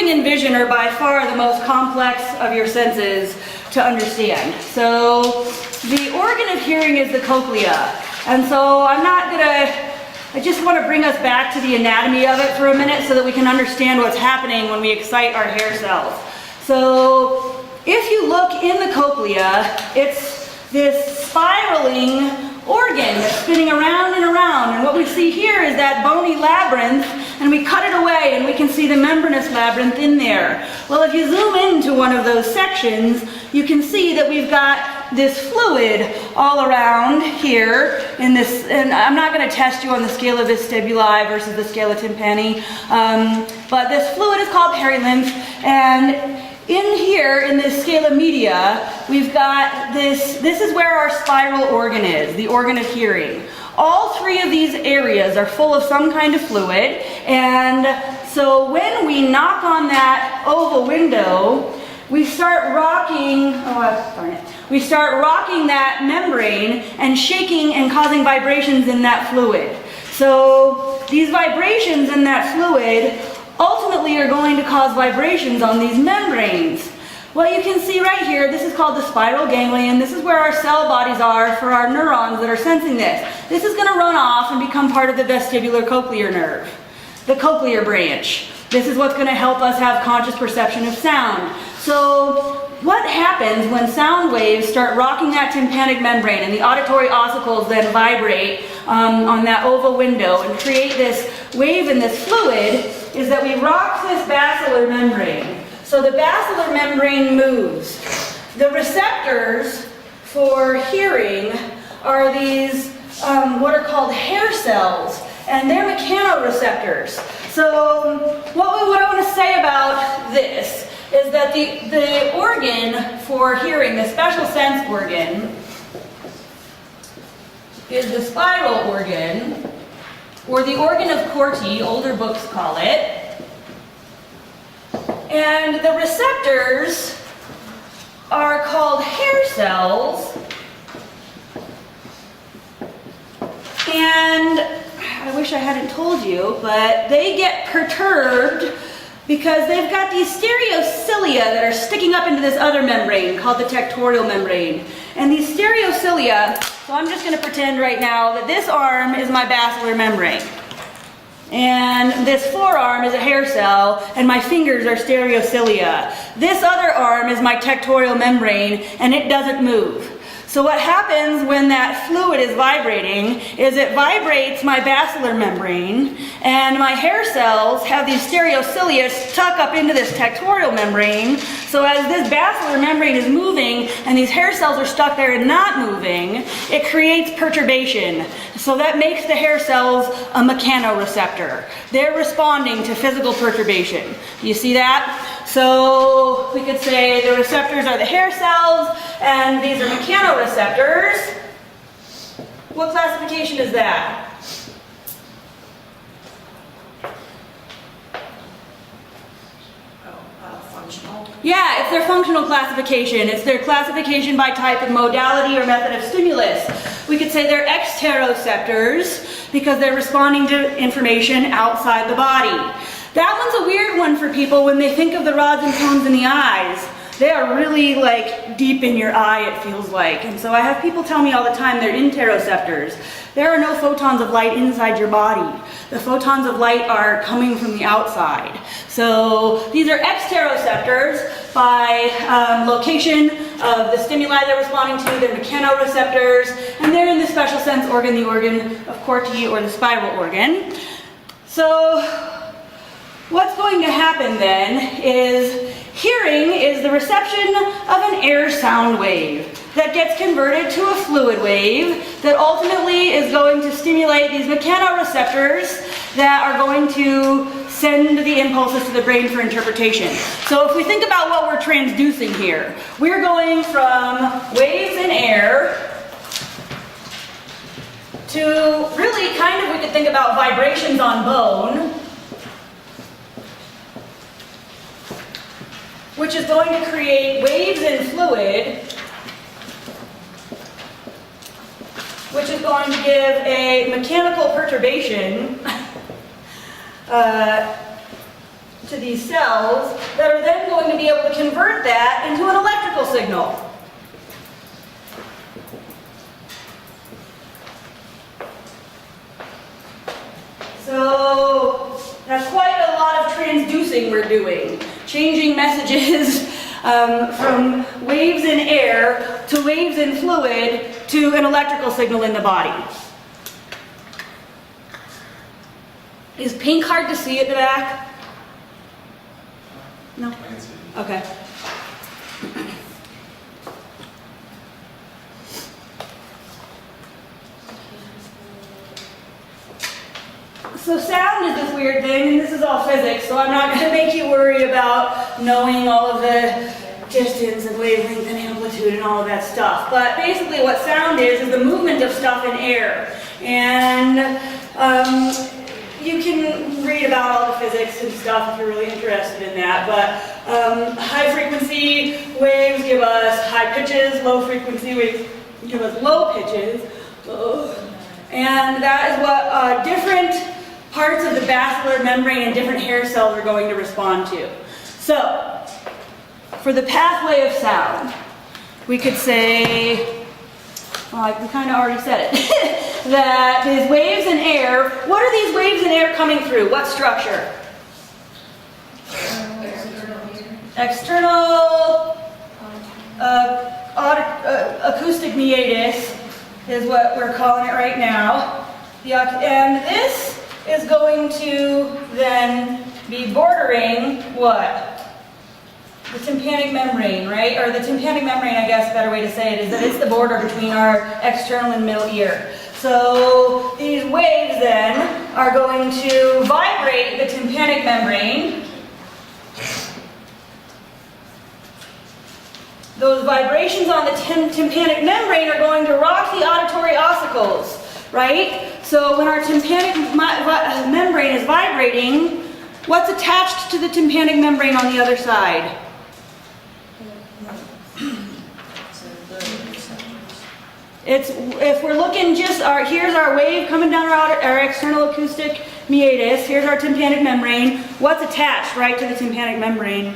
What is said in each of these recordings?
hearing and vision are by far the most complex of your senses to understand. So the organ of hearing is the cochlea. And so I just want to bring us back to the anatomy of it for a minute so that we can understand what's happening when we excite our hair cells. So if you look in the cochlea, it's this spiraling organ that's spinning around and around. And what we see here is that bony labyrinth, and we cut it away and we can see the membranous labyrinth in there. Well, if you zoom into one of those sections, you can see that we've got this fluid all around here in this, and I'm not going to test you on the scale of vestibuli versus the scale of tympani, but this fluid is called perilymph, and in here, in this scala media, we've got this is where our spiral organ is, the organ of hearing. All three of these areas are full of some kind of fluid, and so when we knock on that oval window, we start rocking, we start rocking that membrane and shaking and causing vibrations in that fluid. So these vibrations in that fluid ultimately are going to cause vibrations on these membranes. What you can see right here, this is called the spiral ganglion. This is where our cell bodies are for our neurons that are sensing this. This is going to run off and become part of the vestibular cochlear nerve, the cochlear branch. This is what's going to help us have conscious perception of sound. So what happens when sound waves start rocking that tympanic membrane and the auditory ossicles then vibrate on that oval window and create this wave in this fluid is that we rock this basilar membrane. So the basilar membrane moves. The receptors for hearing are these what are called hair cells, and they're mechanoreceptors. So what I want to say about this is that the organ for hearing, the special sense organ, is the spiral organ, or the organ of Corti, older books call it. And the receptors are called hair cells. And I wish I hadn't told you, but they get perturbed because they've got these stereocilia that are sticking up into this other membrane called the tectorial membrane. And these stereocilia, so I'm just going to pretend right now that this arm is my basilar membrane. And this forearm is a hair cell, and my fingers are stereocilia. This other arm is my tectorial membrane, and it doesn't move. So what happens when that fluid is vibrating is it vibrates my basilar membrane, and my hair cells have these stereocilia stuck up into this tectorial membrane. So as this basilar membrane is moving and these hair cells are stuck there and not moving, it creates perturbation. So that makes the hair cells a mechanoreceptor. They're responding to physical perturbation. You see that? So we could say the receptors are the hair cells, and these are mechanoreceptors. What classification is that? Functional. Yeah, it's their functional classification. It's their classification by type of modality or method of stimulus. We could say they're exteroceptors because they're responding to information outside the body. That one's a weird one for people when they think of the rods and cones in the eyes. They are really like deep in your eye, it feels like. And so I have people tell me all the time they're interoceptors. There are no photons of light inside your body. The photons of light are coming from the outside. So these are exteroceptors by location of the stimuli they're responding to. They're mechanoreceptors, and they're in the special sense organ, the organ of Corti, or the spiral organ. So what's going to happen then is hearing is the reception of an air sound wave that gets converted to a fluid wave that ultimately is going to stimulate these mechanoreceptors that are going to send the impulses to the brain for interpretation. So if we think about what we're transducing here, we're going from waves in air to really kind of, we could think about vibrations on bone, which is going to create waves in fluid, which is going to give a mechanical perturbation to these cells that are then going to be able to convert that into an electrical signal. So that's quite a lot of transducing we're doing, changing messages from waves in air to waves in fluid to an electrical signal in the body. Is pink hard to see at the back? No? Okay. So sound is this weird thing, and this is all physics, so I'm not going to make you worry about knowing all of the distance and wavelength and amplitude and all of that stuff. But basically what sound is the movement of stuff in air. And you can read about all the physics and stuff if you're really interested in that. But high frequency waves give us high pitches, low frequency waves give us low pitches. And that is what different parts of the basilar membrane and different hair cells are going to respond to. So, for the pathway of sound, we could say, well, we kind of already said it, that these waves in air, what are these waves in air coming through? What structure? External acoustic meatus is what we're calling it right now. And this is going to then be bordering what? The tympanic membrane, right? Or the tympanic membrane, I guess a better way to say it is that it's the border between our external and middle ear. So these waves then are going to vibrate the tympanic membrane. Those vibrations on the tympanic membrane are going to rock the auditory ossicles, right? So when our tympanic membrane is vibrating, what's attached to the tympanic membrane on the other side? It's, if we're looking just, here's our wave coming down our external acoustic meatus, here's our tympanic membrane. What's attached, right, to the tympanic membrane?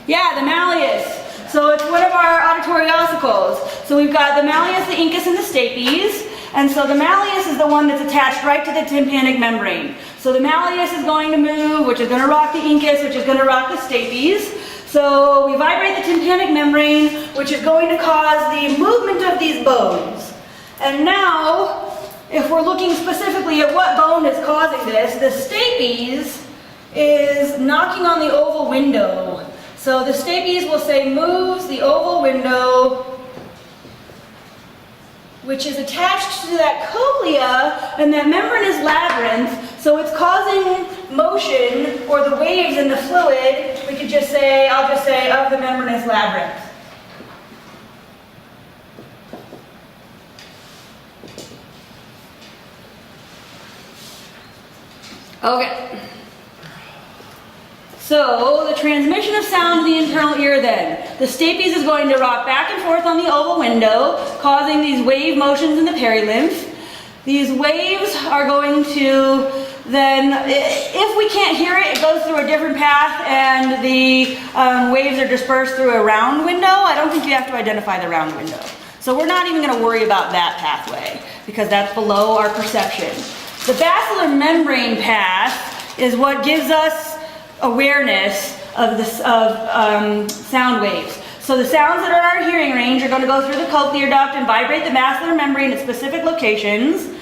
Yeah, the malleus. So it's one of our auditory ossicles. So we've got the malleus, the incus, and the stapes. And so the malleus is the one that's attached right to the tympanic membrane. So the malleus is going to move, which is going to rock the incus, which is going to rock the stapes. So we vibrate the tympanic membrane, which is going to cause the movement of these bones. And now, if we're looking specifically at what bone is causing this, the stapes is knocking on the oval window. So the stapes will say moves the oval window, which is attached to that cochlea, and that membranous labyrinth, so it's causing motion, or the waves in the fluid, we could just say, I'll just say, of the membranous labyrinth. Okay. So, the transmission of sound to the internal ear then. The stapes is going to rock back and forth on the oval window, causing these wave motions in the perilymph. These waves are going to then, if we can't hear it, it goes through a different path, and the waves are dispersed through a round window. I don't think you have to identify the round window. So we're not even going to worry about that pathway, because that's below our perception. The basilar membrane path is what gives us awareness of this sound waves. So the sounds that are in our hearing range are going to go through the cochlear duct and vibrate the basilar membrane at specific locations.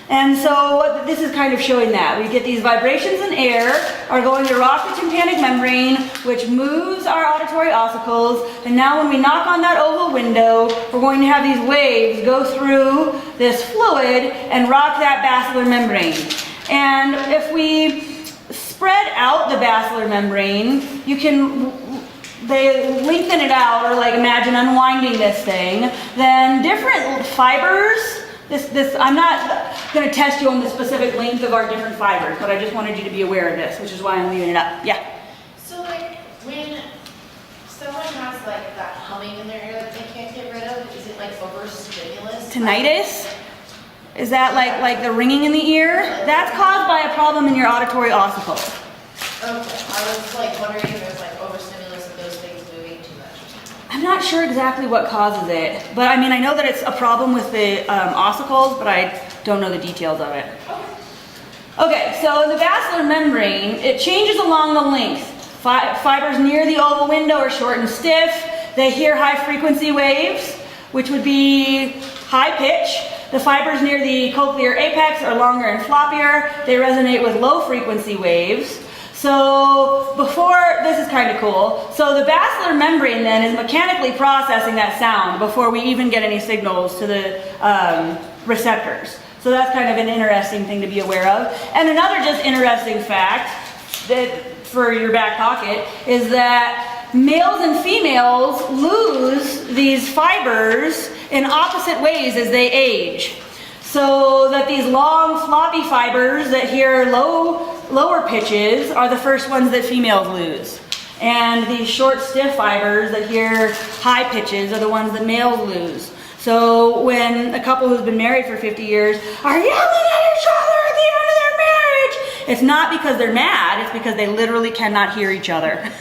And so this is kind of showing that. We get these vibrations in air are going to rock the tympanic membrane, which moves our auditory ossicles. And now when we knock on that oval window, we're going to have these waves go through this fluid and rock that basilar membrane. And if we spread out the basilar membrane, they lengthen it out, or like imagine unwinding this thing, then different fibers, I'm not going to test you on the specific length of our different fibers, but I just wanted you to be aware of this, which is why I'm leaving it up. Yeah? So like when someone has like that humming in their ear that they can't get rid of, is it like overstimulus? Tinnitus? Is that like the ringing in the ear? That's caused by a problem in your auditory ossicle. Okay, I was like wondering if there's like overstimulus of those things moving too much. I'm not sure exactly what causes it, but I mean, I know that it's a problem with the ossicles, but I don't know the details of it. Okay, so the basilar membrane, it changes along the length. Fibers near the oval window are short and stiff. They hear high frequency waves, which would be high pitch. The fibers near the cochlear apex are longer and floppier. They resonate with low frequency waves. So this is kind of cool. So the basilar membrane then is mechanically processing that sound before we even get any signals to the receptors. So that's kind of an interesting thing to be aware of. And another just interesting fact that for your back pocket is that males and females lose these fibers in opposite ways as they age. So that these long floppy fibers that hear lower pitches are the first ones that females lose. And these short stiff fibers that hear high pitches are the ones that males lose. So when a couple who's been married for 50 years are yelling at each other at the end of their marriage, it's not because they're mad, it's because they literally cannot hear each other.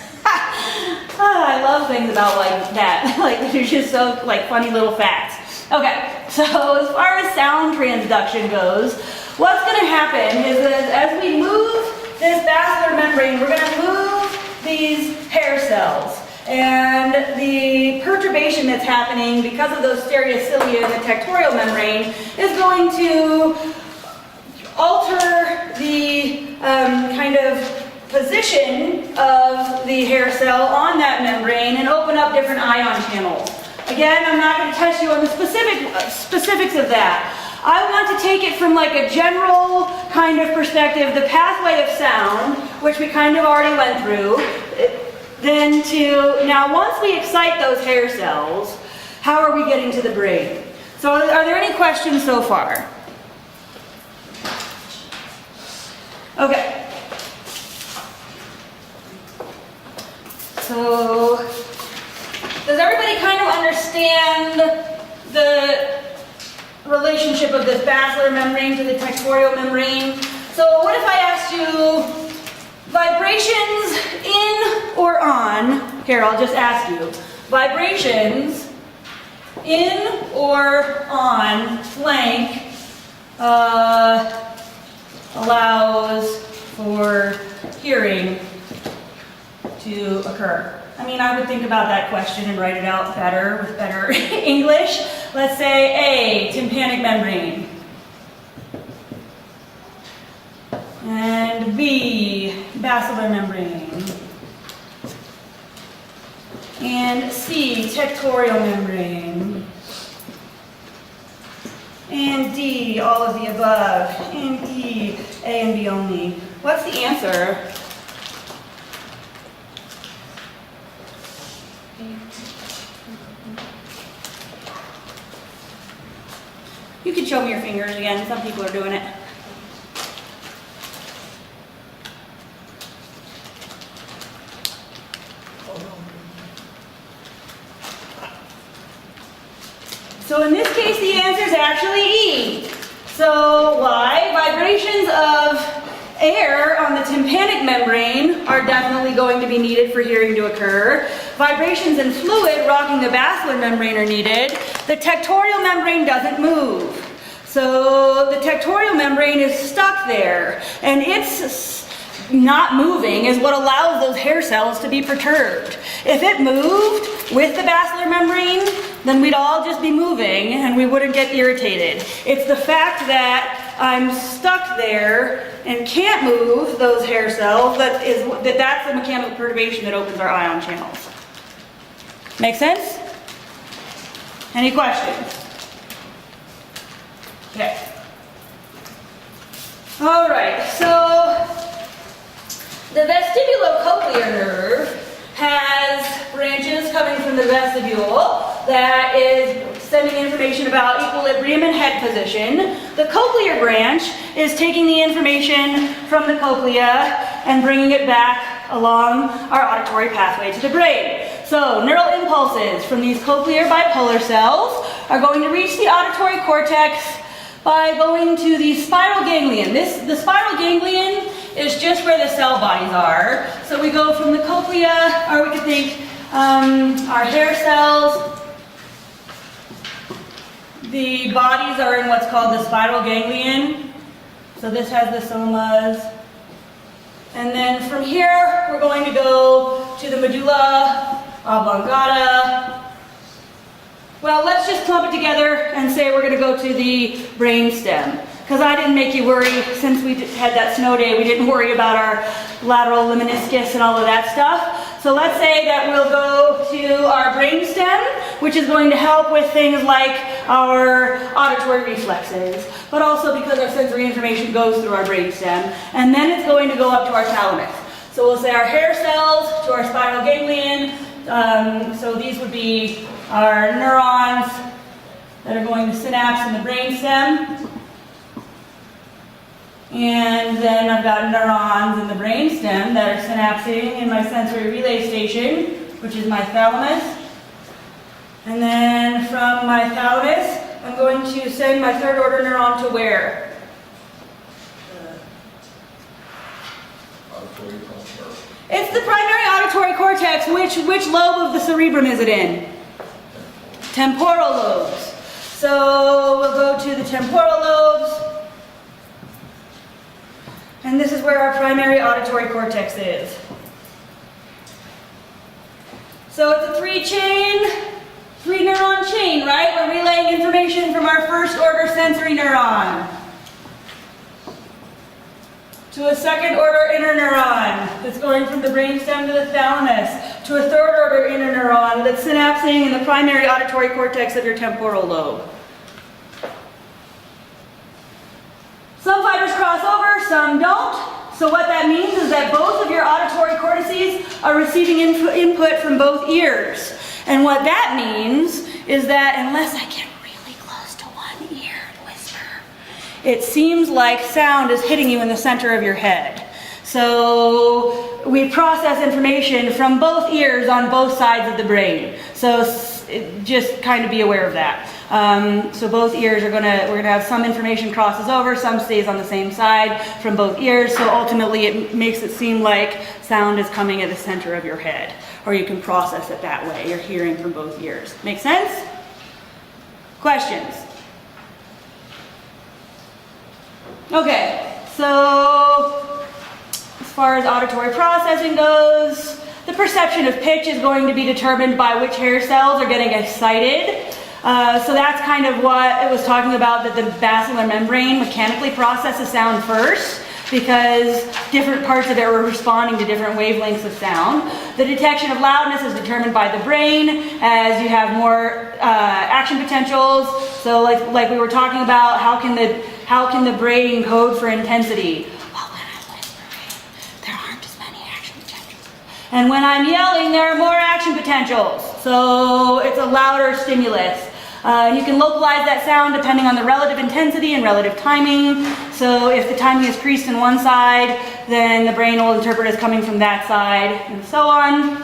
I love things about like that. Like they're just so like funny little facts. Okay, so as far as sound transduction goes, what's going to happen is that as we move this basilar membrane, we're going to move these hair cells. And the perturbation that's happening because of those stereocilia in the tectorial membrane is going to alter the kind of position of the hair cell on that membrane and open up different ion channels. Again, I'm not going to test you on the specifics of that. I want to take it from like a general kind of perspective, the pathway of sound, which we kind of already went through. Then now once we excite those hair cells, how are we getting to the brain? So are there any questions so far? Okay. So does everybody kind of understand the relationship of this basilar membrane to the tectorial membrane? So what if I asked you vibrations in or on, here I'll just ask you, vibrations in or on flank allows for hearing to occur. I mean, I would think about that question and write it out better with better English. Let's say A, tympanic membrane. And B, basilar membrane. And C, tectorial membrane. And D, all of the above. And E, A and B only. What's the answer? You can show me your fingers again. Some people are doing it. So in this case, the answer is actually E. So why? Vibrations of air on the tympanic membrane are definitely going to be needed for hearing to occur. Vibrations in fluid rocking the basilar membrane are needed. The tectorial membrane doesn't move. So the tectorial membrane is stuck there, and it's not moving is what allows those hair cells to be perturbed. If it moved with the basilar membrane, then we'd all just be moving and we wouldn't get irritated. It's the fact that I'm stuck there and can't move those hair cells that's the mechanical perturbation that opens our ion channels. Make sense? Any questions? Okay. All right, so the vestibulocochlear nerve has branches coming from the vestibule that is sending information about equilibrium and head position. The cochlear branch is taking the information from the cochlea and bringing it back along our auditory pathway to the brain. So neural impulses from these cochlear bipolar cells are going to reach the auditory cortex by going to the spiral ganglion. The spiral ganglion is just where the cell bodies are. So we go from the cochlea, or we could think our hair cells. The bodies are in what's called the spiral ganglion. So this has the somas. And then from here, we're going to go to the medulla oblongata. Well, let's just clump it together and say we're going to go to the brain stem. Because I didn't make you worry, since we had that snow day, we didn't worry about our lateral lemniscus and all of that stuff. So let's say that we'll go to our brain stem, which is going to help with things like our auditory reflexes, but also because our sensory information goes through our brain stem, and then it's going to go up to our thalamus. So we'll say our hair cells to our spinal ganglion. So these would be our neurons that are going to synapse in the brain stem. And then I've got neurons in the brainstem that are synapsing in my sensory relay station, which is my thalamus. And then from my thalamus, I'm going to send my third order neuron to where? Auditory processing. It's the primary auditory cortex. Which lobe of the cerebrum is it in? Temporal lobes. So we'll go to the temporal lobes. And this is where our primary auditory cortex is. So it's a three neuron chain, right? We're relaying information from our first order sensory neuron to a second order interneuron that's going from the brainstem to the thalamus, to a third order interneuron that's synapsing in the primary auditory cortex of your temporal lobe. Some fibers cross over, some don't. So what that means is that both of your auditory cortices are receiving input from both ears. And what that means is that unless I get really close to one ear and whisper, it seems like sound is hitting you in the center of your head. So we process information from both ears on both sides of the brain. So just kind of be aware of that. So both ears we're gonna have some information crosses over, some stays on the same side from both ears. So ultimately it makes it seem like sound is coming at the center of your head, or you can process it that way. You're hearing from both ears. Make sense? Questions? Okay, so as far as auditory processing goes, the perception of pitch is going to be determined by which hair cells are getting excited. So that's kind of what it was talking about, that the basilar membrane mechanically processes sound first, because different parts of it were responding to different wavelengths of sound. The detection of loudness is determined by the brain, as you have more action potentials. So like we were talking about, how can the brain code for intensity? Well, when I'm whispering, there aren't as many action potentials. And when I'm yelling, there are more action potentials. So it's a louder stimulus. You can localize that sound depending on the relative intensity and relative timing. So if the timing is creased in one side, then the brain will interpret as coming from that side, and so on.